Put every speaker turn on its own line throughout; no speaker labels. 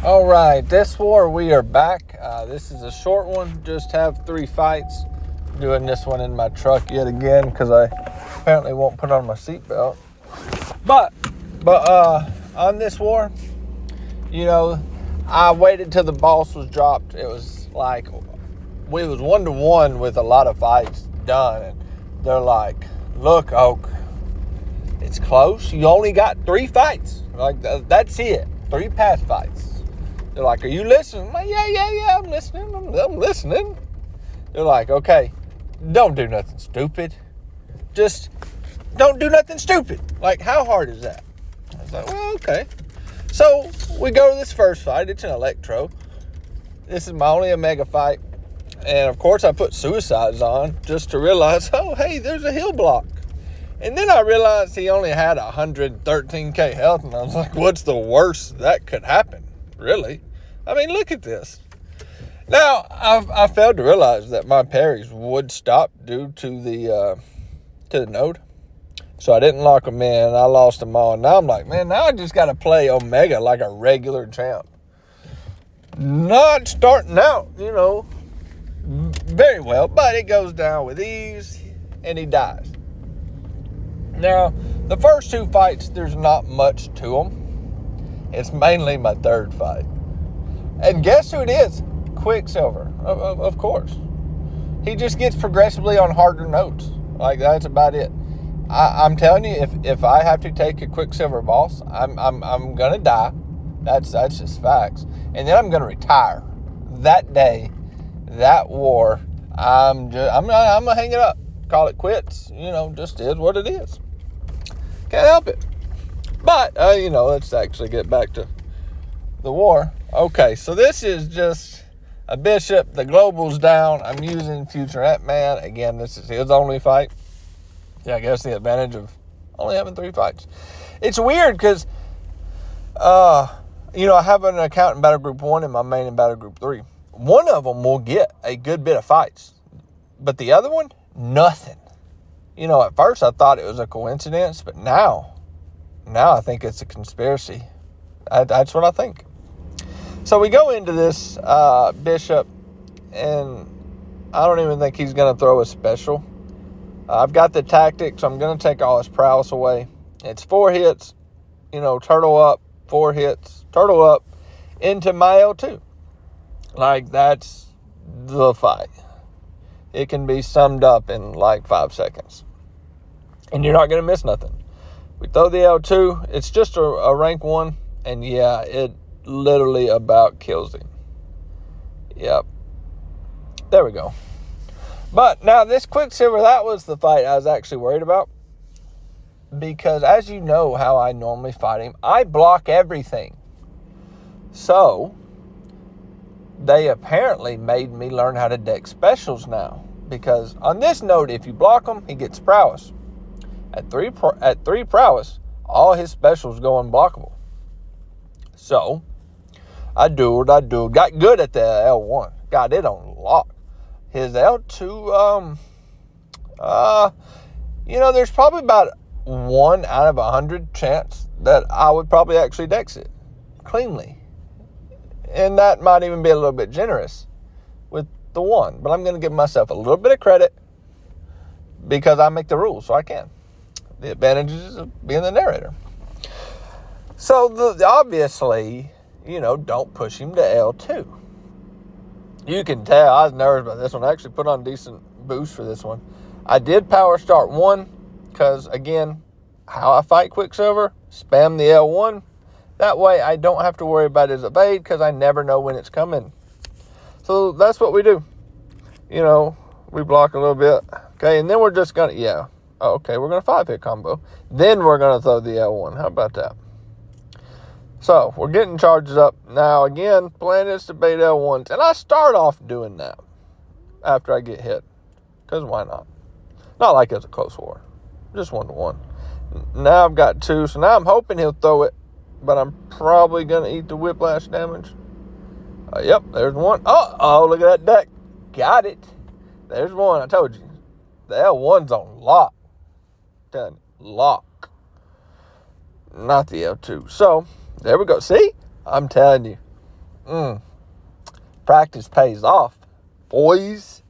All right, this war we are back. This is a short one. Just have 3 fights. Doing this one in my truck yet again because I apparently won't put on my seatbelt. But on this war, I waited till the boss was dropped. It was like we was 1-1 with a lot of fights done, and they're like, "Look, Oak, it's close. You only got 3 fights. Like that's it. 3 past fights." They're like, "Are you listening?" I'm like, yeah, I'm listening. I'm listening. They're like, "Okay, don't do nothing stupid. Just don't do nothing stupid." Like, how hard is that? I was like, well, okay. So we go to this first fight. It's an electro. This is my only Omega fight. And, of course, I put suicides on just to realize, oh, hey, there's a hill block. And then I realized he only had 113K health. And I was like, what's the worst that could happen? Really? I mean, look at this. Now, I failed to realize that my parries would stop due to the node. So I didn't lock them in. I lost them all. Now I'm like, man, now I just got to play Omega like a regular champ. Not starting out, very well. But it goes down with ease, and he dies. Now, the first 2 fights, there's not much to them. It's mainly my 3rd fight. And guess who it is? Quicksilver, of course. He just gets progressively on harder notes. Like, that's about it. I'm telling you, if I have to take a Quicksilver boss, I'm gonna die. That's just facts. And then I'm gonna retire. That day, that war, I'm gonna hang it up. Call it quits. Just is what it is. Can't help it. But let's actually get back to the war. Okay, so this is just a bishop. The global's down. I'm using Future Ant-Man. Again, this is his only fight. Yeah, I guess the advantage of only having 3 fights. It's weird because, I have an account in Battle Group 1 and my main in Battle Group 3. One of them will get a good bit of fights. But the other one, nothing. At first I thought it was a coincidence, but now I think it's a conspiracy. That's what I think. So we go into this bishop, and I don't even think he's going to throw a special. I've got the tactic, so I'm going to take all his prowess away. It's 4 hits, turtle up, 4 hits, turtle up, into my L2. Like, that's the fight. It can be summed up in like 5 seconds. And you're not going to miss nothing. We throw the L2. It's just a rank 1. And yeah, it literally about kills him. Yep. There we go. But now this Quicksilver, that was the fight I was actually worried about. Because as you know how I normally fight him, I block everything. So, they apparently made me learn how to deck specials now. Because on this node, if you block him, he gets prowess. At 3 prowess, all his specials go unblockable. So, I do what I do. Got good at the L1. Got it on lock. His L2, there's probably about 1 out of 100 chance that I would probably actually dex it cleanly. And that might even be a little bit generous with the 1. But I'm going to give myself a little bit of credit because I make the rules, so I can. The advantages of being the narrator. So, obviously, don't push him to L2. You can tell I was nervous about this one. I actually put on decent boost for this one. I did power start 1 because, again, how I fight Quicksilver, spam the L1. That way I don't have to worry about his evade because I never know when it's coming. So that's what we do. We block a little bit. Okay, and then we're just going to, we're going to 5-hit combo. Then we're going to throw the L1. How about that? So, we're getting charges up. Now, again, plan is to bait L1s. And I start off doing that after I get hit. Because why not? Not like it's a close war. Just 1-1. Now I've got 2. So now I'm hoping he'll throw it. But I'm probably going to eat the whiplash damage. Yep, there's 1. Oh, look at that deck. Got it. There's 1. I told you. The L1's on lock. Lock. Not the L2. So, there we go. See? I'm telling you. Practice pays off, boys.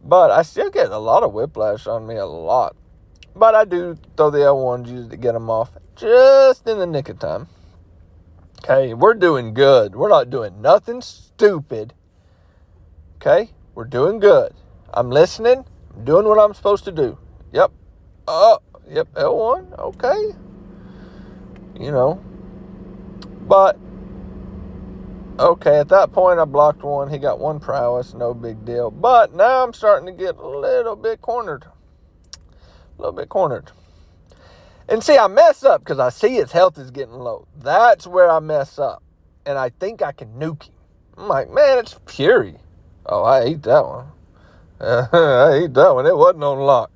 But I still get a lot of whiplash on me, a lot. But I do throw the L1s usually to get them off just in the nick of time. Okay, we're doing good. We're not doing nothing stupid. Okay, we're doing good. I'm listening. I'm doing what I'm supposed to do. Yep. Yep, L1. Okay. You know. But, okay, at that point I blocked one. He got one prowess. No big deal. But now I'm starting to get a little bit cornered. And see, I mess up because I see his health is getting low. That's where I mess up. And I think I can nuke him. I'm like, man, it's Fury. Oh, I ate that one. I ate that one. It wasn't on lock.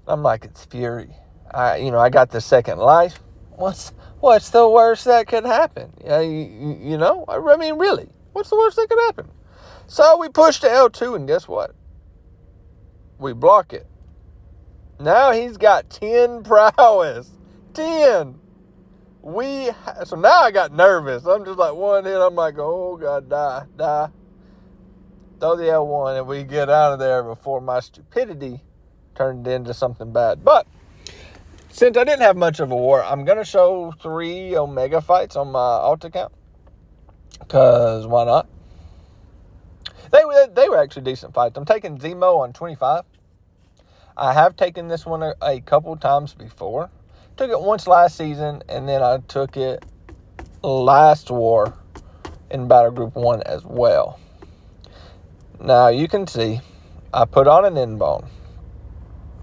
I'm like, it's Fury. I got the second life. What's the worst that could happen? I mean, really, what's the worst that could happen? So we push to L2, and guess what? We block it. Now he's got 10 prowess. 10. So now I got nervous. I'm just like one hit. I'm like, oh, God, die. Throw the L1 and we get out of there before my stupidity turned into something bad. But since I didn't have much of a war, I'm going to show 3 Omega fights on my alt account. Because why not? They were actually decent fights. I'm taking Zemo on 25. I have taken this one a couple times before. Took it once last season, and then I took it last war in Battle Group 1 as well. Now, you can see, I put on an in-bone.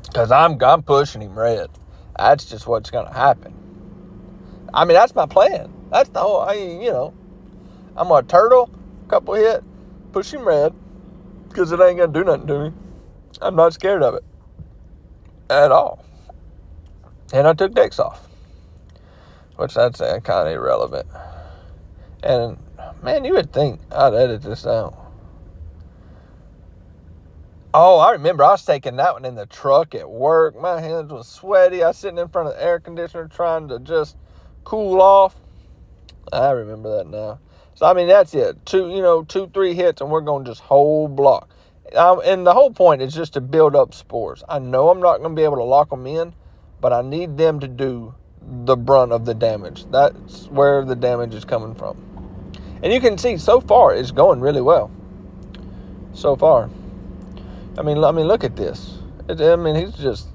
Because I'm pushing him red. That's just what's going to happen. I mean, that's my plan. That's the whole, I'm going to turtle, couple hit, push him red. Because it ain't going to do nothing to me. I'm not scared of it. At all. And I took Dex off. Which I'd say kind of irrelevant. And, man, you would think I'd edit this out. Oh, I remember I was taking that one in the truck at work. My hands was sweaty. I was sitting in front of the air conditioner trying to just cool off. I remember that now. So, I mean, that's it. 2-3 hits and we're going to just hold block. And the whole point is just to build up spores. I know I'm not going to be able to lock them in, but I need them to do the brunt of the damage. That's where the damage is coming from. And you can see, so far, it's going really well. So far. I mean, look at this. He's just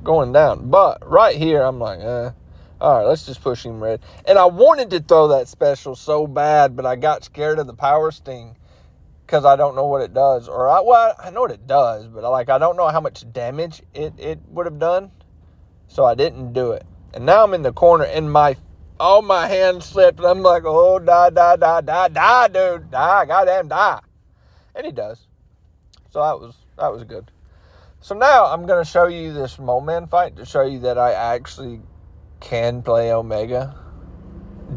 going down. But right here, I'm like, all right, let's just push him red. And I wanted to throw that special so bad, but I got scared of the power sting. Because I don't know what it does. I know what it does, but I don't know how much damage it would have done. So I didn't do it. And now I'm in the corner and my hand slipped. And I'm like, oh, die, dude. Die, goddamn die. And he does. So that was good. So now I'm going to show you this Mo-Man fight to show you that I actually can play Omega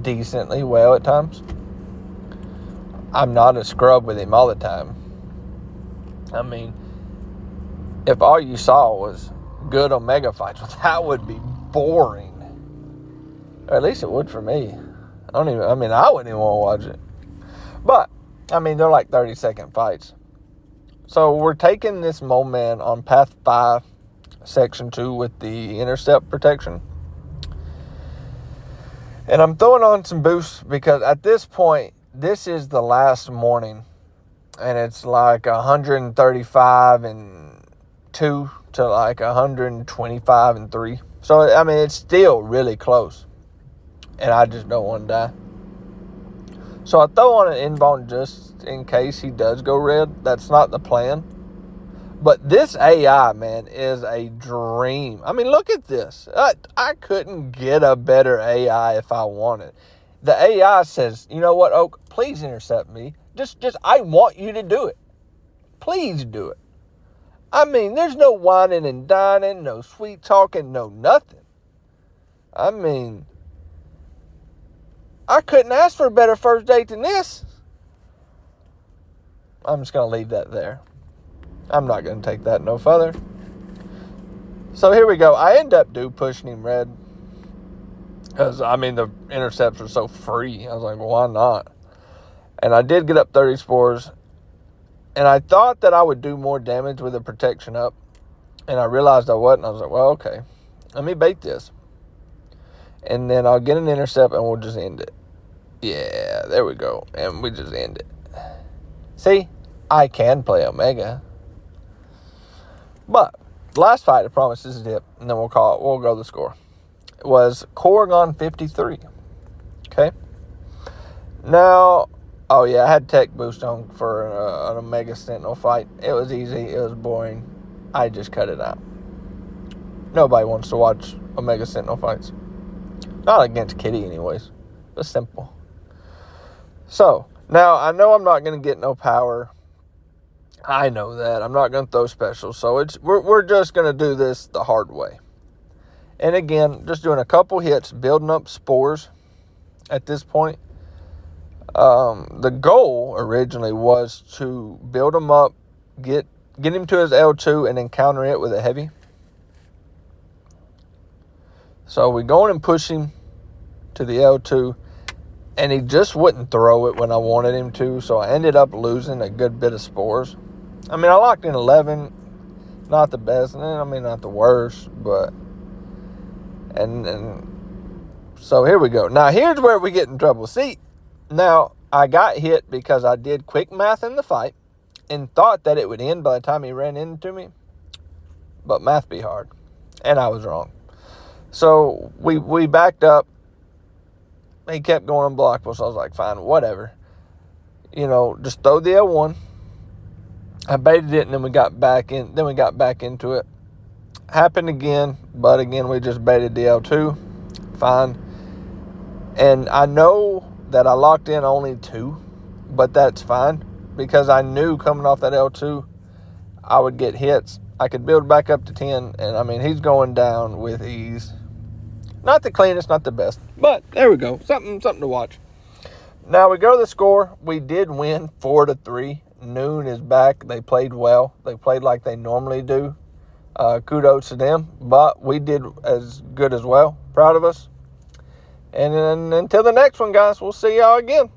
decently well at times. I'm not a scrub with him all the time. I mean, if all you saw was good Omega fights, well, that would be boring. Or at least it would for me. I wouldn't even want to watch it. But, they're like 30-second fights. So we're taking this Mo-Man on Path 5, Section 2 with the intercept protection. And I'm throwing on some boosts because at this point, this is the last morning, and it's like 135 and 2 to like 125 and 3. So, it's still really close, and I just don't want to die. So I throw on an in-bone just in case he does go red. That's not the plan. But this AI, man, is a dream. Look at this. I couldn't get a better AI if I wanted. The AI says, you know what, Oak, please intercept me. Just I want you to do it. Please do it. There's no whining and dining, no sweet talking, no nothing. I couldn't ask for a better first date than this. I'm just going to leave that there. I'm not going to take that no further. So here we go. I end up pushing him red. Because, the intercepts are so free. I was like, well, why not? And I did get up 30 spores. And I thought that I would do more damage with the protection up. And I realized I wasn't. I was like, well, okay. Let me bait this. And then I'll get an intercept and we'll just end it. Yeah, there we go. And we just end it. See, I can play Omega. But the last fight, I promise this is it. And then we'll go the score. It was Corrigan 53. Okay. Now, oh yeah, I had tech boost on for an Omega Sentinel fight. It was easy. It was boring. I just cut it out. Nobody wants to watch Omega Sentinel fights. Not against Kitty anyways. It's simple. So, now I know I'm not going to get no power. I know that. I'm not going to throw specials. So, we're just going to do this the hard way. And again, just doing a couple hits, building up spores at this point. The goal originally was to build him up, get him to his L2, and then counter it with a heavy. So we go in and push him to the L2, and he just wouldn't throw it when I wanted him to, so I ended up losing a good bit of spores. I mean, I locked in 11, not the best, I mean, not the worst, but, and so here we go. Now, here's where we get in trouble. See, now, I got hit because I did quick math in the fight and thought that it would end by the time he ran into me, but math be hard, and I was wrong. So, we backed up. He kept going unblockable, so I was like, fine, whatever. You know, just throw the L1. I baited it, and then we got back into it. Happened again, but again, we just baited the L2. Fine. And I know that I locked in only 2, but that's fine, because I knew coming off that L2, I would get hits. I could build back up to 10, and I mean, he's going down with ease. Not the cleanest, not the best, but there we go. Something to watch. Now we go to the score. We did win 4-3. Newn is back. They played well. They played like they normally do. Kudos to them, but we did as good as well. Proud of us. And then until the next one, guys, we'll see y'all again.